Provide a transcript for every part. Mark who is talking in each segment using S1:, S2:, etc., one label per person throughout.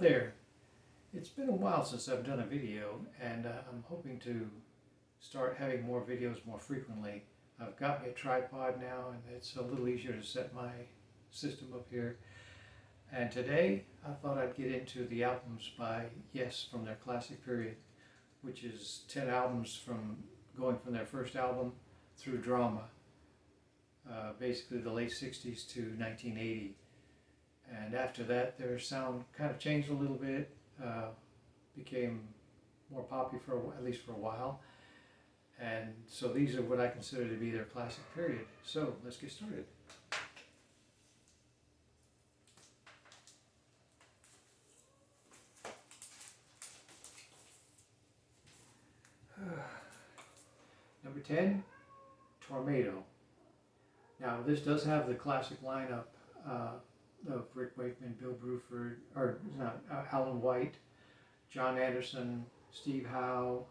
S1: there. It's been a while since I've done a video, and I'm hoping to start having more videos more frequently. I've got me a tripod now, and it's a little easier to set my system up here. And today I thought I'd get into the albums by Yes from their classic period, which is 10 albums going from their first album through Drama, basically the late 60s to 1980. And after that, their sound kind of changed a little bit, became more popular at least for a while. And so these are what I consider to be their classic period. So let's get started. Number 10, Tornado. Now this does have the classic lineup of Rick Wakeman, Bill Bruford, or not, Alan White, John Anderson, Steve Howe,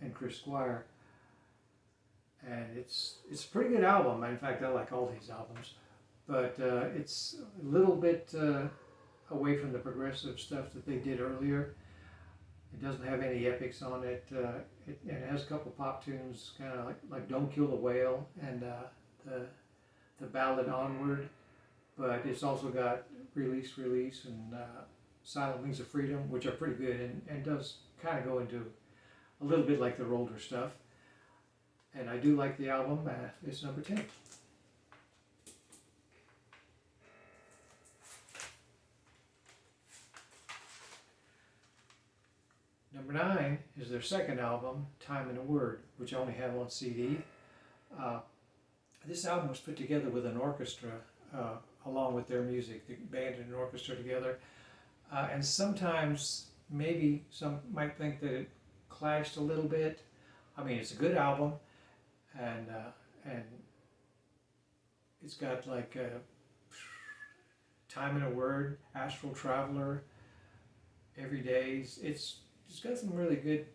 S1: and Chris Squire. And it's a pretty good album. In fact, I like all these albums, but it's a little bit away from the progressive stuff that they did earlier. It doesn't have any epics on it. It has a couple pop tunes, kind of like "Don't Kill the Whale" and the ballad "Onward," but it's also got "Release, Release" and "Silent Wings of Freedom," which are pretty good and does kind of go into a little bit like their older stuff. And I do like the album. It's number 10. Number 9 is their second album, Time and a Word, which I only have on CD. This album was put together with an orchestra along with their music, the band and an orchestra together. And sometimes maybe some might think that it clashed a little bit. I mean, it's a good album, and it's got like Time and a Word, Astral Traveler, Every Days. It's got some really good,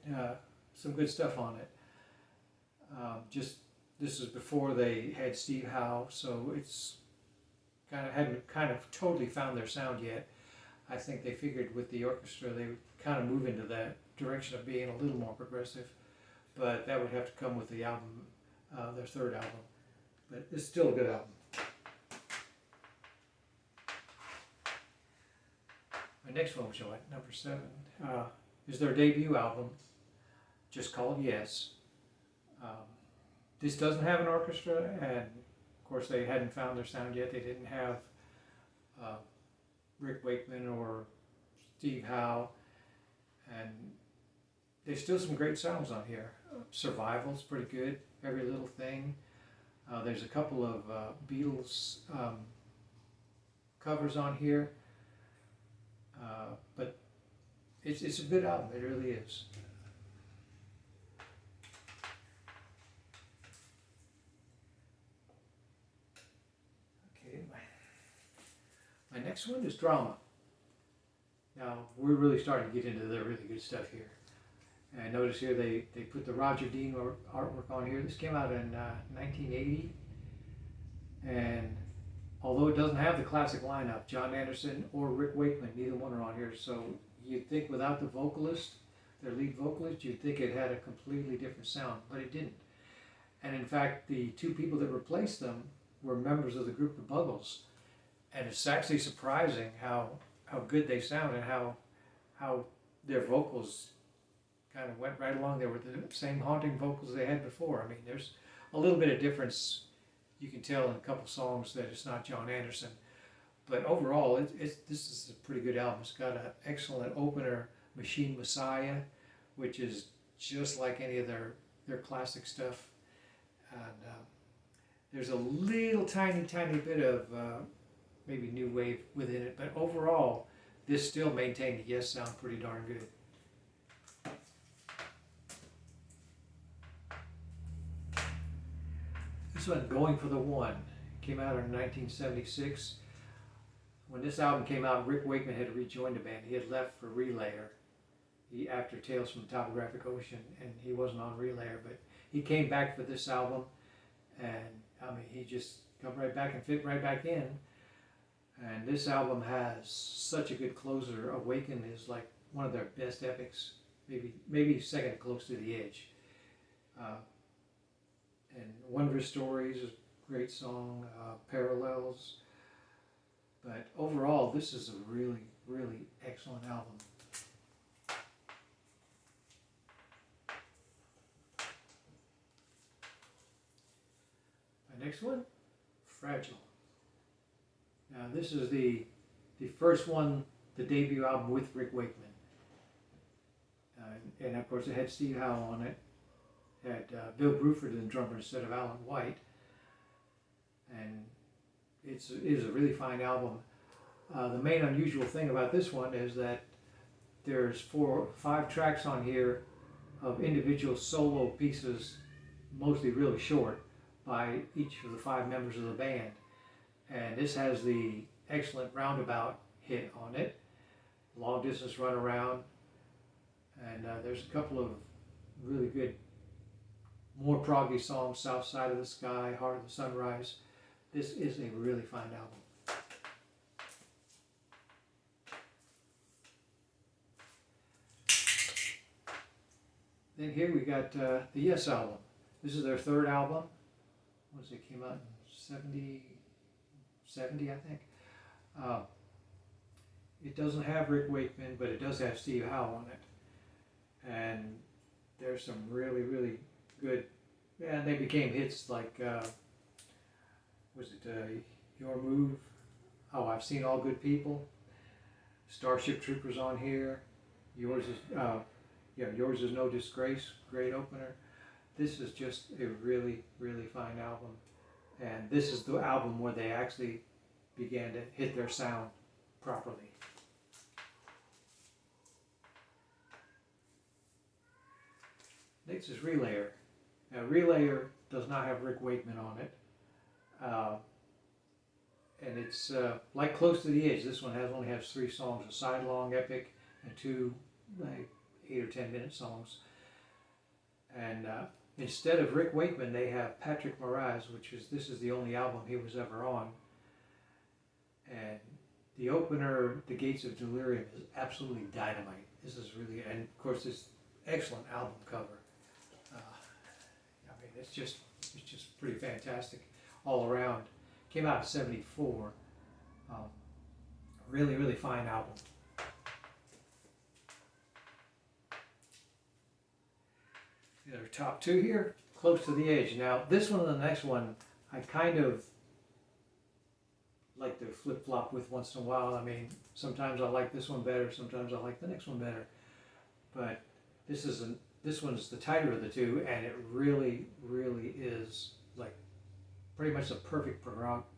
S1: some good stuff on it. This is before they had Steve Howe, so it's hadn't totally found their sound yet. I think they figured with the orchestra they would kind of move into that direction of being a little more progressive, but that would have to come with the album, their third album. But it's still a good album. My next one, which is number 7, is their debut album, just called Yes. This doesn't have an orchestra, and of course they hadn't found their sound yet. They didn't have Rick Wakeman or Steve Howe, and there's still some great sounds on here. Survival's pretty good, Every Little Thing. There's a couple of Beatles covers on here, but it's a good album, it really is. Okay, my next one is Drama. Now, we're really starting to get into the really good stuff here. And notice here they put the Roger Dean artwork on here. This came out in 1980. And although it doesn't have the classic lineup, John Anderson or Rick Wakeman, neither one are on here. So you'd think without the vocalist, their lead vocalist, you'd think it had a completely different sound, but it didn't. And in fact, the two people that replaced them were members of the group The Buggles. And it's actually surprising how good they sound and how their vocals kind of went right along there with the same haunting vocals they had before. I mean, there's a little bit of difference. You can tell in a couple songs that it's not John Anderson. But overall, this is a pretty good album. It's got an excellent opener, Machine Messiah, which is just like any of their classic stuff. And there's a little tiny bit of maybe new wave within it, but overall, this still maintained the Yes sound pretty darn good. This one, Going for the One, came out in 1976. When this album came out, Rick Wakeman had rejoined the band. He had left for Relayer after Tales from the Topographic Ocean, and he wasn't on Relayer, but he came back for this album, and I mean, he just come right back and fit right back in. And this album has such a good closer. Awaken is like one of their best epics, maybe second Close to the Edge. Uh, and Wondrous Stories is a great song. Parallels. But overall, this is a really, really excellent album. My next one, Fragile. Now this is the first one, the debut album with Rick Wakeman. And of course it had Steve Howe on it. It had Bill Bruford, the drummer, instead of Alan White. And it is a really fine album. The main unusual thing about this one is that there's 5 tracks on here of individual solo pieces, mostly really short, by each of the 5 members of the band. And this has the excellent Roundabout hit on it, Long Distance Runaround, and there's a couple of really good, more proggy songs, South Side of the Sky, Heart of the Sunrise. This is a really fine album. Then here we got the Yes album. This is their 3rd album. What was it? Came out in 70, I think. It doesn't have Rick Wakeman, but it does have Steve Howe on it. And there's some really, really good, and they became hits like, Your Move? Oh, I've Seen All Good People. Starship Troopers on here. Yours is No Disgrace, great opener. This is just a really, really fine album. And this is the album where they actually began to hit their sound properly. Next is Relayer. Now, Relayer does not have Rick Wakeman on it. And it's like Close to the Edge. This one only has 3 songs, a side-long epic and 2 like 8 or 10 minute songs. And instead of Rick Wakeman, they have Patrick Moraz, this is the only album he was ever on. And the opener, The Gates of Delirium, is absolutely dynamite. This is really, and of course this excellent album cover. It's just pretty fantastic all around. Came out in '74. Really, really fine album. Our top 2 here, Close to the Edge. Now, this one and the next one, I kind of like to flip-flop with once in a while. I mean, sometimes I like this one better, sometimes I like the next one better. But this one's the tighter of the 2, and it really, really is like pretty much a perfect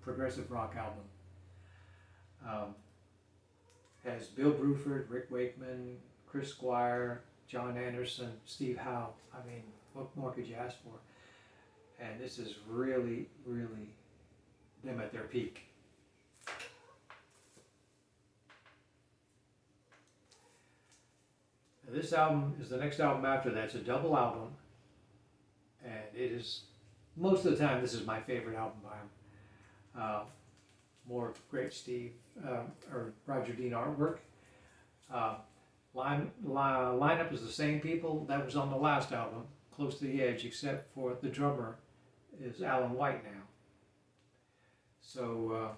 S1: progressive rock album. Has Bill Bruford, Rick Wakeman, Chris Squire, John Anderson, Steve Howe. I mean, what more could you ask for? And this is really, really them at their peak. Now, this album is the next album after that. It's a double album. And it is, most of the time, this is my favorite album by him. More great Steve or Roger Dean artwork. Lineup is the same people that was on the last album, Close to the Edge, except for the drummer is Alan White now. So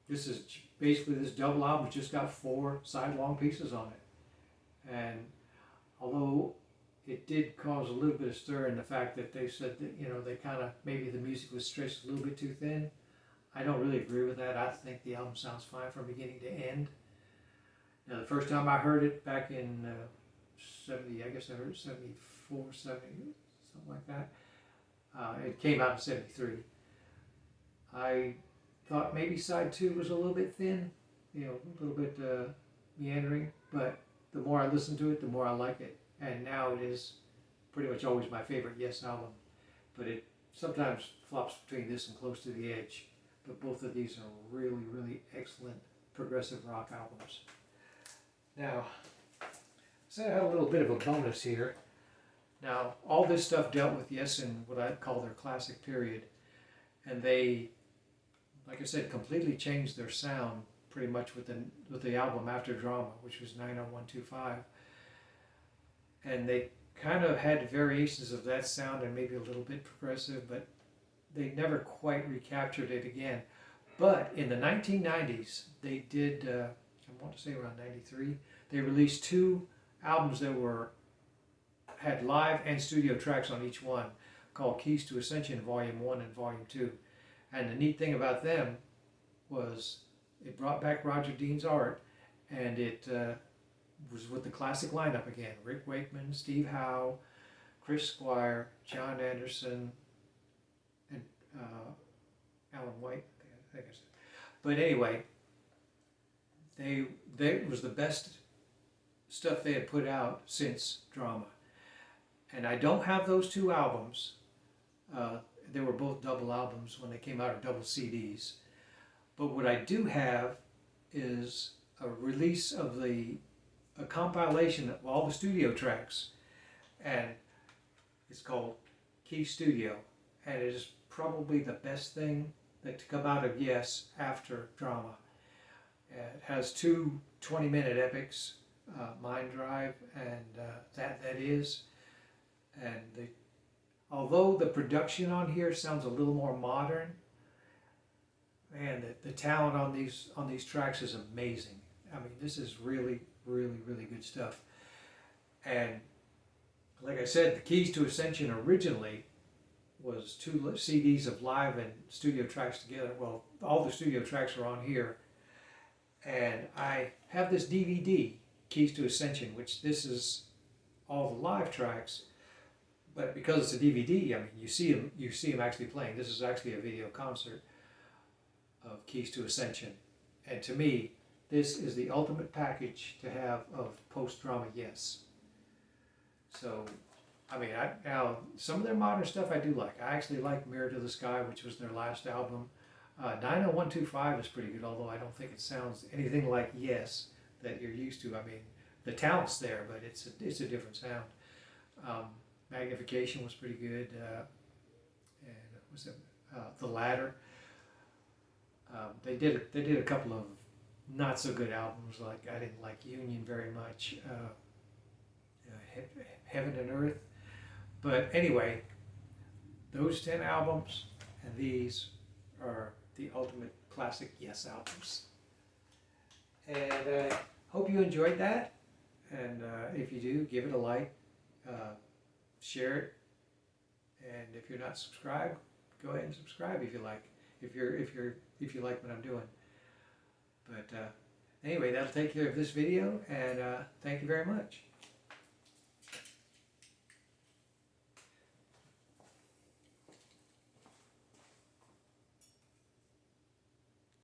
S1: this is basically, this double album just got 4 side-long pieces on it. And although it did cause a little bit of stir in the fact that they said that, they kind of, maybe the music was stretched a little bit too thin, I don't really agree with that. I think the album sounds fine from beginning to end. Now, the first time I heard it back in 70, I guess I heard it 74, 70, something like that. It came out in 73. I thought maybe side 2 was a little bit thin, a little bit meandering, but the more I listen to it, the more I like it. And now it is pretty much always my favorite Yes album. But it sometimes flops between this and Close to the Edge. But both of these are really, really excellent progressive rock albums. Now, so I have a little bit of a bonus here. Now, all this stuff dealt with Yes in what I'd call their classic period. And they, like I said, completely changed their sound pretty much with the album after Drama, which was 90125. And they kind of had variations of that sound and maybe a little bit progressive, but they never quite recaptured it again. But in the 1990s, they did, I want to say around 93, they released 2 albums that had live and studio tracks on each one, called Keys to Ascension Volume 1 and Volume 2. And the neat thing about them was it brought back Roger Dean's art, and it was with the classic lineup again: Rick Wakeman, Steve Howe, Chris Squire, John Anderson, and Alan White, I think I said. But anyway, they was the best stuff they had put out since Drama. And I don't have those 2 albums. They were both double albums when they came out, or double CDs. But what I do have is a release of a compilation of all the studio tracks, and it's called Key Studio, and it is probably the best thing that to come out of Yes after Drama. It has 2 20-minute epics, Mind Drive and That Is, and although the production on here sounds a little more modern, man, the talent on these tracks is amazing. I mean, this is really, really, really good stuff. And like I said, the Keys to Ascension originally was 2 CDs of live and studio tracks together. Well, all the studio tracks are on here. And I have this DVD, Keys to Ascension, which this is all the live tracks. But because it's a DVD, I mean, you see them actually playing. This is actually a video concert of Keys to Ascension. And to me, this is the ultimate package to have of post-Drama Yes. So, I mean, now some of their modern stuff I do like. I actually like Mirror to the Sky, which was their last album. 90125 is pretty good, although I don't think it sounds anything like Yes that you're used to. I mean, the talent's there, but it's a different sound. Magnification was pretty good, and was it The Ladder? They did a couple of not so good albums. Like I didn't like Union very much, Heaven and Earth. But anyway, those 10 albums and these are the ultimate classic Yes albums. And I hope you enjoyed that. And if you do, give it a like. Share it, and if you're not subscribed, go ahead and subscribe if you like. If you like what I'm doing. But anyway, that'll take care of this video, and thank you very much.